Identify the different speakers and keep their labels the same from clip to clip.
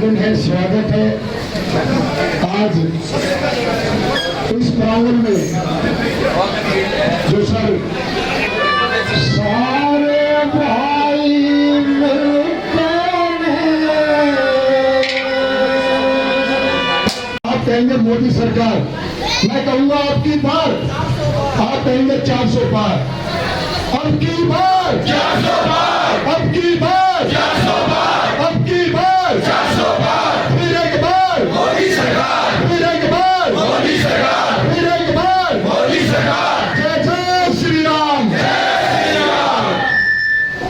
Speaker 1: अभिनंदन है, स्वागत है। आज इस प्रांगण में जो सर सारे भाई मिलते हैं, आप कहेंगे मोदी सरकार, मैं कहूंगा आपकी बार, आप कहेंगे 400 पार, अब की बार 400 पार, अब की बार 400 पार, अब की बार 400 पार, फिर एक बार मोदी सरकार, फिर एक बार मोदी सरकार, फिर एक बार मोदी सरकार। जय जय श्री राम, जय श्री राम।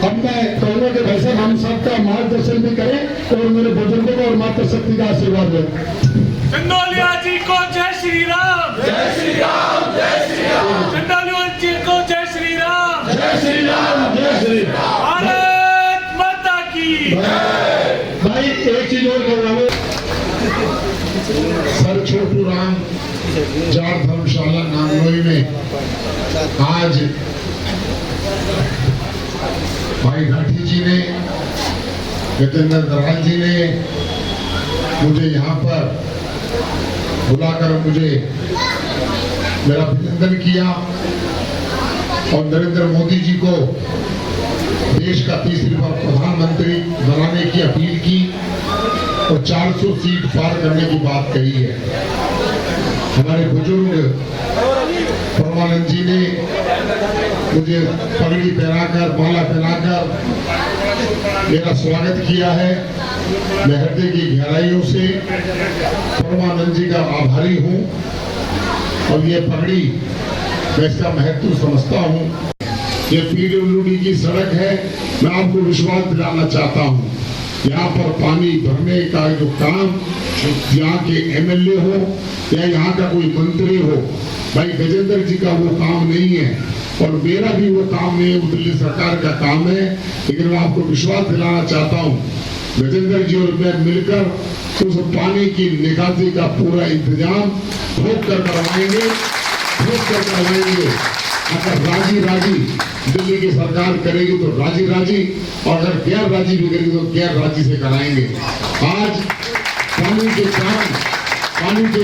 Speaker 1: अब मैं कहूंगा कि भाई साहब हम सबका मार्गदर्शन भी करें और मेरे बुजुर्गों को और माता शक्ति का आशीर्वाद दें।
Speaker 2: चंदौलिया जी को जय श्री राम,
Speaker 1: जय श्री राम, जय श्री राम।
Speaker 2: चंदौलिया जी को जय श्री राम,
Speaker 1: जय श्री राम, जय श्री राम।
Speaker 2: भारत माता की
Speaker 1: भाई एक चीज और कहूंगा, सर छोटू राम जाट धर्मशाला नांगलोई में आज भाई घाटी जी ने, गजेंद्र दराल जी ने मुझे यहाँ पर बुलाकर मुझे मेरा अभिनंदन किया और नरेंद्र मोदी जी को देश का तीसरी बार प्रधानमंत्री बनाने की अपील की और 400 सीट पार करने की बात कही है। हमारे बुजुर्ग परमानंद जी ने मुझे पगड़ी पहनाकर, माला पहनाकर मेरा स्वागत किया है। मैं हृदय की गहराइयों से परमानंद जी का आभारी हूँ और ये पगड़ी मैं इसका महत्व समझता हूँ। ये पीडब्ल्यूडी की सड़क है। मैं आपको विश्वास दिलाना चाहता हूँ, यहाँ पर पानी भरने का जो काम यहाँ के एमएलए हो या यहाँ का कोई मंत्री हो, भाई गजेंद्र जी का वो काम नहीं है और मेरा भी वो काम नहीं है, वो दिल्ली सरकार का काम है। लेकिन मैं आपको विश्वास दिलाना चाहता हूँ, गजेंद्र जी और मैं मिलकर उस पानी की निकासी का पूरा इंतजाम ठोक कर करवाएंगे। अगर राजी राजी दिल्ली की सरकार करेगी तो राजी राजी, और अगर गैर राजी भी करेगी तो गैर राजी से कराएंगे। आज पानी के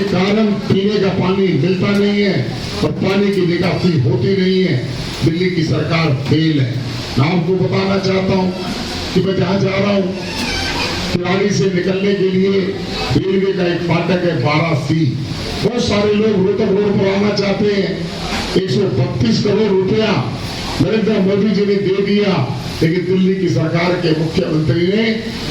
Speaker 1: कारण पीने का पानी मिलता नहीं है और पानी की निकासी होती नहीं है। दिल्ली की सरकार फेल है। मैं आपको बताना चाहता हूँ कि मैं जहाँ जा रहा हूँ, तिराड़ी से निकलने के लिए रेलवे का एक फाटक है 12C। बहुत सारे लोग रोहतक रोड पर आना चाहते हैं। 132 करोड़ रुपया नरेंद्र मोदी जी ने दे दिया, लेकिन दिल्ली की सरकार के मुख्यमंत्री ने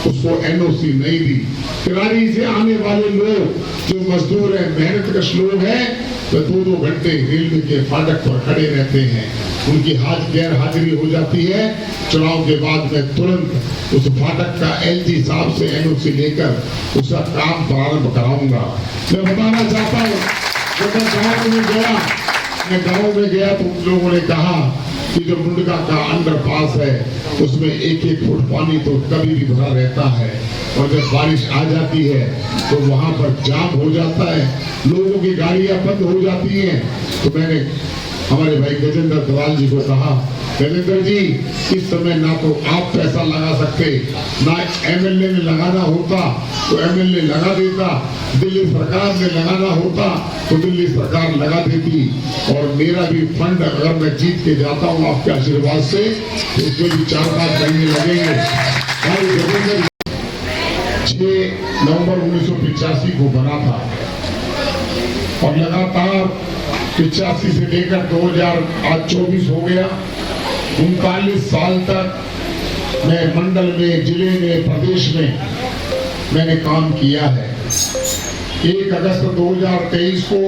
Speaker 1: उसको NOC नहीं दी। तिराड़ी से आने वाले लोग जो मजदूर हैं, मेहनतकश लोग हैं, वे 2-2 घंटे रेलवे के फाटक पर खड़े रहते हैं। उनकी गैर हाजिरी हो जाती है। चुनाव के बाद मैं तुरंत उस फाटक का LG साहब से NOC लेकर उसका काम प्रारंभ कराऊंगा। मैं बताना चाहता हूँ, जब मैं गाँव में गया तो उन लोगों ने कहा कि जो मुंडका का अंडरपास है उसमें 1-1 फुट पानी तो कभी भी भरा रहता है और जब बारिश आ जाती है तो वहां पर जाम हो जाता है, लोगों की गाड़ियां बंद हो जाती हैं। तो मैंने हमारे भाई गजेंद्र दराल जी को कहा, गजेंद्र जी इस समय ना तो आप पैसा लगा सकते, ना एमएलए ने लगाना होता तो एमएलए लगा देता, दिल्ली सरकार ने लगाना होता तो दिल्ली सरकार लगा देती, और मेरा भी फंड अगर मैं जीत के जाता हूँ आपके आशीर्वाद से तो उसमें भी 4-5 महीने लगेंगे। 6 नवंबर 1985 को बना था और लगातार 85 से लेकर 2024 हो गया, 39 साल तक मैं मंडल में, जिले में, प्रदेश में मैंने काम किया है। 1 अगस्त 2023 को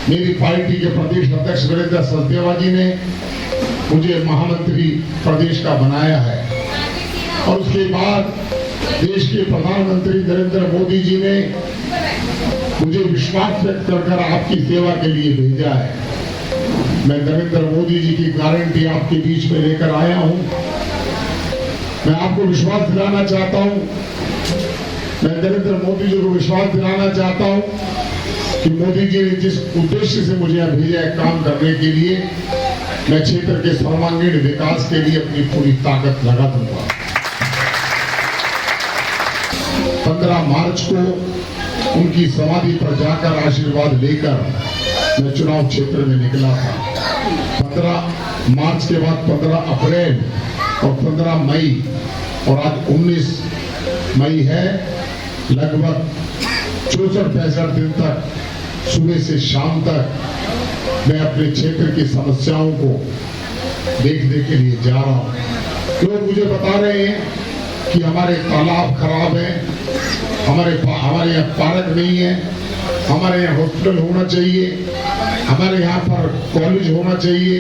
Speaker 1: मेरी पार्टी के प्रदेश अध्यक्ष वीरेंद्र सचदेवा जी ने मुझे महामंत्री प्रदेश का बनाया है और उसके बाद देश के प्रधानमंत्री नरेंद्र मोदी जी ने मुझे विश्वास व्यक्त कर आपकी सेवा के लिए भेजा है। मैं नरेंद्र मोदी जी की गारंटी आपके बीच में लेकर आया हूं। मैं आपको विश्वास दिलाना चाहता हूं, मैं नरेंद्र मोदी जी को विश्वास दिलाना चाहता हूं कि मोदी जी ने जिस उद्देश्य से मुझे यहाँ भेजा है काम करने के लिए, मैं क्षेत्र के सर्वांगीण विकास के लिए अपनी पूरी ताकत लगा दूंगा। 15 मार्च को उनकी समाधि पर जाकर आशीर्वाद लेकर मैं चुनाव क्षेत्र में निकला था। 15 मार्च के बाद 15 अप्रैल और 15 मई और आज 19 मई है। लगभग 64-65 दिन तक सुबह से शाम तक मैं अपने क्षेत्र की समस्याओं को देखने के लिए जा रहा हूँ। लोग मुझे बता रहे हैं कि हमारे तालाब खराब हैं, हमारे यहाँ पार्क नहीं है, हमारे यहाँ हॉस्पिटल होना चाहिए, हमारे यहाँ पर कॉलेज होना चाहिए,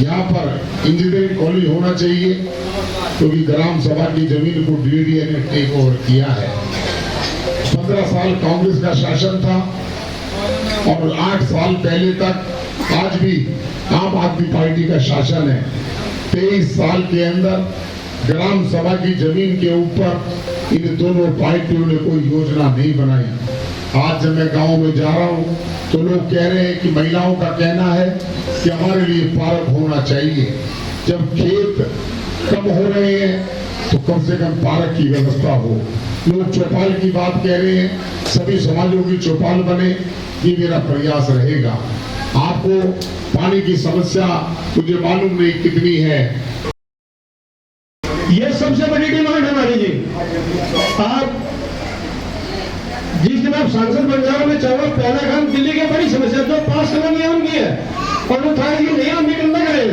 Speaker 1: यहाँ पर इंजीनियरिंग कॉलेज होना चाहिए, क्योंकि ग्राम सभा की जमीन को डीडीए ने टेक ओवर किया है। 15 साल कांग्रेस का शासन था और 8 साल पहले तक आज भी आम आदमी पार्टी का शासन है। 23 साल के अंदर ग्राम सभा की जमीन के ऊपर इन दोनों पार्टियों ने कोई योजना नहीं बनाई। आज जब मैं गांव में जा रहा हूं तो लोग कह रहे हैं कि महिलाओं का कहना है कि हमारे लिए पार्क होना चाहिए। जब खेत कम हो रहे हैं तो कम से कम पार्क की व्यवस्था हो। लोग चौपाल की बात कह रहे हैं, सभी समाजों की चौपाल बने, ये मेरा प्रयास रहेगा। आपको पानी की समस्या मुझे मालूम नहीं कितनी है।
Speaker 3: ये सबसे बड़ी डिमांड हमारी जी। आप जिस दिन आप सांसद बन जाओ, मैं चाहूंगा पहला काम दिल्ली की बड़ी समस्या जो पास कॉलोनियां उनकी है और वो था कि नहीं हम मीटिंग न करें।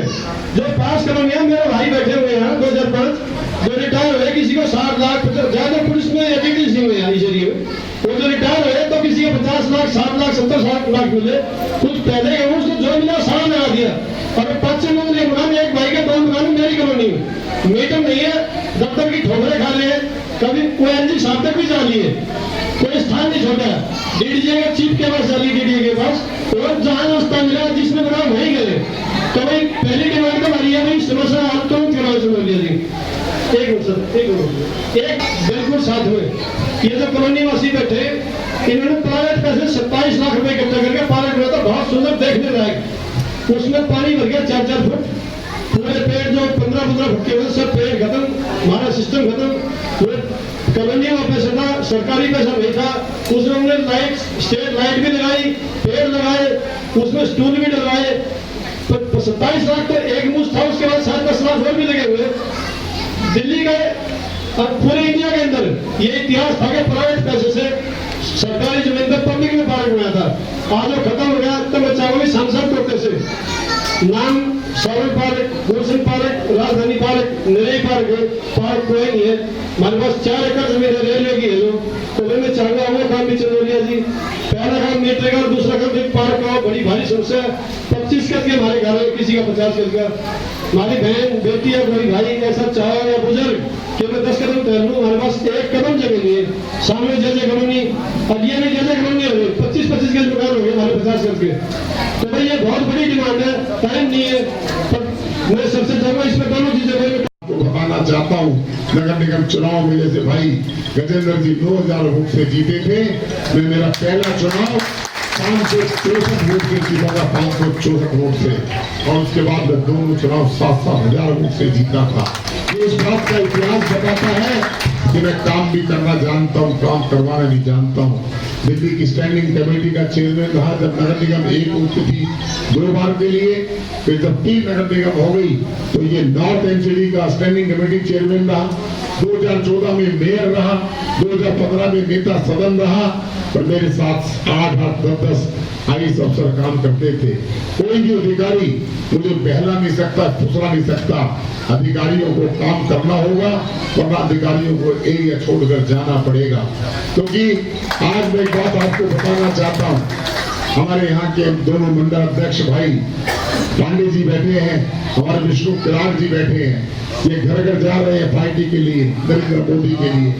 Speaker 3: जो पास कॉलोनियां मेरे भाई बैठे हुए हैं 2005 जो रिटायर हुए, किसी को 60 लाख ज्यादा पुलिस में एडिटिंग हुए हैं इस एरिया में, वो जो रिटायर हुए तो किसी को 50 लाख 60 लाख 70 लाख मिले। कुछ पहले उसको जो मिला सारा लगा दिया और 5 लोगों ने मकान, एक भाई के 2 मकान मेरी कॉलोनी में मीटर नहीं है, दफ्तर की ठोकरे खा रहे हैं, कभी कोई एनजी साहब तक भी जा लिए, कोई स्थान नहीं छोड़ा। डीडीजे के चीफ के पास चली, डीडीए के पास और जहां रास्ता मिला जिसने बना वही गए। तो भाई पहली डिमांड तो हमारी है भाई समस्या आप तो चुनाव से बोलिए जी। एक बिल्कुल साथ में ये जो कॉलोनी वासी बैठे इन्होंने प्राइवेट पैसे 27 लाख रुपए इकट्ठा करके पार्क में, तो बहुत सुंदर देखने लायक, उसमें पानी भर गया 4-4 फुट, पूरे पेड़ जो 15-15 फुट के सब पेड़ खत्म, हमारा सिस्टम खत्म। कॉलोनी का पैसा था, सरकारी पैसा नहीं था, उसमें हमने लाइट, स्ट्रीट लाइट भी लगाई, पेड़ लगाए, उसमें स्टूल भी डलवाए। 27 लाख तो एक मुश्त था, उसके बाद 7-10 लाख और भी लगे हुए। दिल्ली गए और पूरे इंडिया के अंदर ये इतिहास था कि प्राइवेट पैसे से सरकारी जमीन पर पब्लिक में पार्क बनाया था। आज वो खत्म हो गया। तो मैं चाहूंगा सांसद कोटे से नाम सौरभ पार्क, गुलशन पार्क, राजधानी पार्क, निरई पार्क कोई नहीं है। हमारे पास 4 एकड़ जमीन है रेलवे की है जो, तो मैं चाहूंगा वो काम भी चंदौलिया जी। पहला काम मीटर का, दूसरा काम एक पार्क का बड़ी भारी समस्या। 25 गज के हमारे घर है, किसी का 50 गज का। हमारी बहन बेटी या कोई भाई ऐसा चाहे या बुजुर्ग कि मैं 10 कदम टहल लूँ, हमारे पास 1 कदम जगह नहीं है। सामने जैसे कॉलोनी, अब ये नहीं जैसे कॉलोनी हो गई 25-25 गज मकान हो गए हमारे 50 गज के। तो भाई ये बहुत बड़ी डिमांड है, टाइम नहीं है। पर मैं सबसे चाहूंगा इसमें दोनों चीजें
Speaker 1: आपको बताना चाहता हूँ, नगर निगम चुनाव में जैसे भाई गजेंद्र जी 2000 वोट से जीते थे, मैं मेरा पहला चुनाव 564 वोट से जीता था, 564 वोट से, और उसके बाद मैं दोनों चुनाव 7-7 हजार वोट से जीता था। ये इस बात का इतिहास बताता है कि मैं काम भी करना जानता हूँ, काम करवाना भी जानता हूँ। दिल्ली की स्टैंडिंग कमेटी का चेयरमैन रहा जब नगर निगम एक उठती थी 2 बार के लिए, फिर जब 3 नगर निगम हो गई तो ये नॉर्थ एनसीडी का स्टैंडिंग कमेटी चेयरमैन रहा। 2014 में मेयर रहा, 2015 में नेता सदन रहा, और मेरे साथ 8-8, 10-10 आईएएस अफसर काम करते थे। कोई भी अधिकारी मुझे बहला नहीं सकता, फुसला नहीं सकता। अधिकारियों को काम करना होगा, वरना अधिकारियों को एरिया छोड़कर जाना पड़ेगा। क्योंकि आज मैं एक बात आपको बताना चाहता हूँ, हमारे यहाँ के दोनों मंडल अध्यक्ष भाई पांडे जी बैठे हैं, हमारे विष्णु किरार जी बैठे हैं, ये घर घर जा रहे हैं पार्टी के लिए, नरेंद्र मोदी के लिए।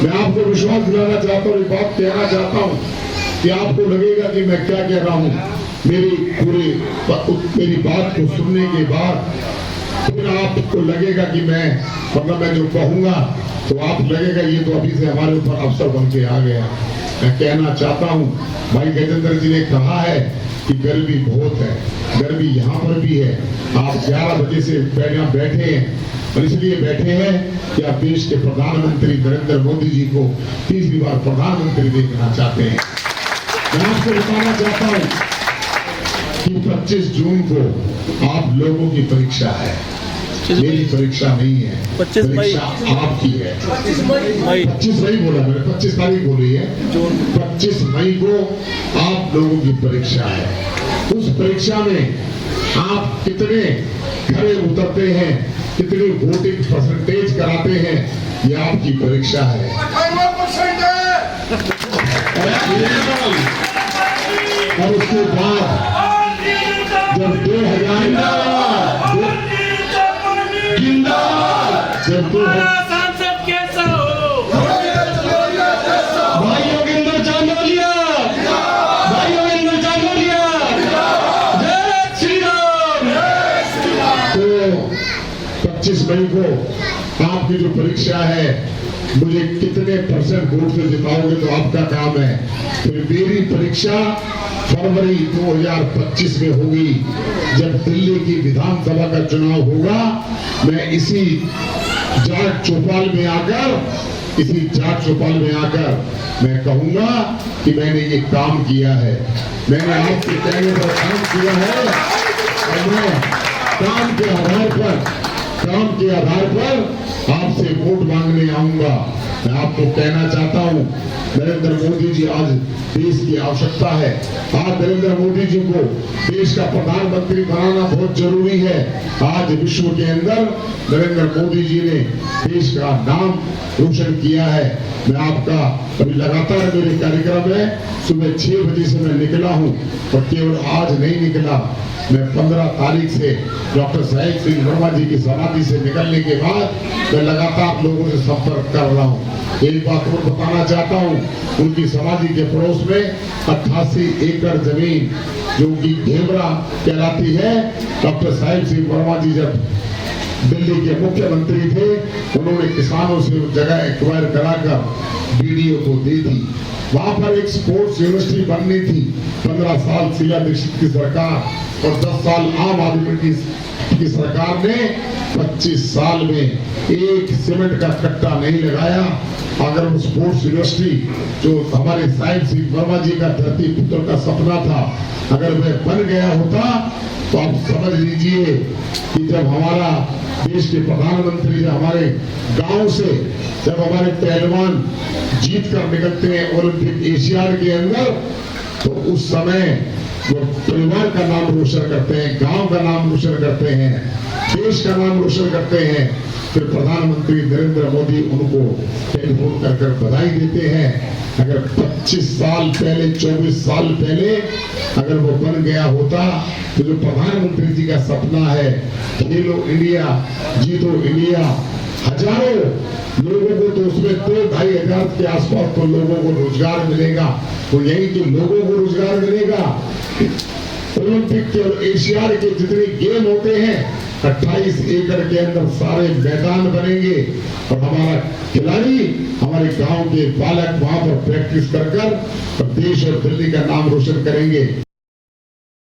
Speaker 1: मैं आपको विश्वास दिलाना चाहता हूँ, एक बात कहना चाहता हूँ कि आपको लगेगा कि मैं क्या कह रहा हूँ। मेरी बात को सुनने के बाद फिर आपको लगेगा कि मैं जो कहूंगा तो आप लगेगा ये तो अभी से हमारे ऊपर अवसर बन के आ गया। मैं कहना चाहता हूँ, भाई गजेंद्र जी ने कहा है कि गर्मी बहुत है, गर्मी यहाँ पर भी है। आप 11 बजे से यहाँ बैठे हैं और इसलिए बैठे हैं कि आप देश के प्रधानमंत्री नरेंद्र मोदी जी को तीसरी बार प्रधानमंत्री देखना चाहते हैं। मैं आपको बताना चाहता हूँ कि 25 जून को आप लोगों की परीक्षा है, मेरी परीक्षा नहीं है,
Speaker 4: 25 मई
Speaker 1: परीक्षा आपकी है।
Speaker 4: 25 मई
Speaker 1: 25 मई बोला मैंने, 25 तारीख बोली है। 25 मई को आप लोगों की परीक्षा है। उस परीक्षा में आप कितने खरे उतरते हैं, कितनी वोटिंग परसेंटेज कराते हैं, ये आपकी परीक्षा है। और उसके बाद जब 2000
Speaker 2: सांसद कैसा हो,
Speaker 3: भाइयों के अंदर चांदोलिया, भाइयों के अंदर चांदोलिया, जय श्री राम।
Speaker 1: तो 25 मई को आपकी जो परीक्षा है, मुझे कितने परसेंट वोट से जिताओगे तो आपका काम है। फिर मेरी परीक्षा फरवरी 2025 में होगी, जब दिल्ली की विधानसभा का चुनाव होगा। मैं इसी जाट चौपाल में आकर मैं कहूंगा कि मैंने ये काम किया है, मैंने आपके कहने पर काम किया है और मैं काम के आधार पर आपसे वोट मांगने आऊंगा। मैं आपको कहना चाहता हूं, नरेंद्र मोदी जी आज देश की आवश्यकता है। आज नरेंद्र मोदी जी को देश का प्रधानमंत्री बनाना बहुत जरूरी है। आज विश्व के अंदर नरेंद्र मोदी जी ने देश का नाम रोशन किया है। मैं आपका अभी लगातार मेरे कार्यक्रम है, सुबह 6 बजे से मैं निकला हूं और केवल आज नहीं निकला, मैं 15 तारीख से डॉक्टर साहिब सिंह वर्मा जी की समाधि से निकलने के बाद मैं लगातार लोगों से संपर्क कर रहा हूँ। एक बात और बताना चाहता हूँ, उनकी समाधि के पड़ोस में 88 एकड़ जमीन जो उनकी घेवरा कहलाती है, डॉक्टर साहिब सिंह वर्मा जी जब दिल्ली के मुख्यमंत्री थे, उन्होंने किसानों से वो जगह एक्वायर कराकर बीडीओ को दी थी। वहां पर एक स्पोर्ट्स यूनिवर्सिटी बननी थी। 15 साल शीला दीक्षित की सरकार और 10 साल आम आदमी की सरकार ने 25 साल में एक सीमेंट का कट्टा नहीं लगाया। अगर वो स्पोर्ट्स यूनिवर्सिटी जो हमारे साहिब सिंह वर्मा जी का धरती पुत्र का सपना था, अगर वह बन गया होता तो आप समझ लीजिए कि जब हमारा देश के प्रधानमंत्री हमारे गांव से जब हमारे पहलवान जीत कर निकलते हैं ओलंपिक एशियाड के अंदर, तो उस समय वो परिवार का नाम रोशन करते हैं, गांव का नाम रोशन करते हैं, देश का नाम रोशन करते हैं। फिर प्रधानमंत्री नरेंद्र मोदी उनको टेलीफोन कर बधाई देते हैं। अगर 25 साल पहले, 24 साल पहले अगर वो बन गया होता तो जो प्रधानमंत्री जी का सपना है, खेलो इंडिया, जीतो इंडिया, हजारों लोगों को तो उसमें 2-2.5 हजार के आसपास तो लोगों को रोजगार मिलेगा। तो यही कि लोगों को रोजगार मिलेगा। ओलंपिक के और एशियाड के जितने गेम होते हैं, 28 एकड़ के अंदर सारे मैदान बनेंगे और हमारा खिलाड़ी, हमारे गांव के बालक वहां पर प्रैक्टिस कर देश और दिल्ली का नाम रोशन करेंगे।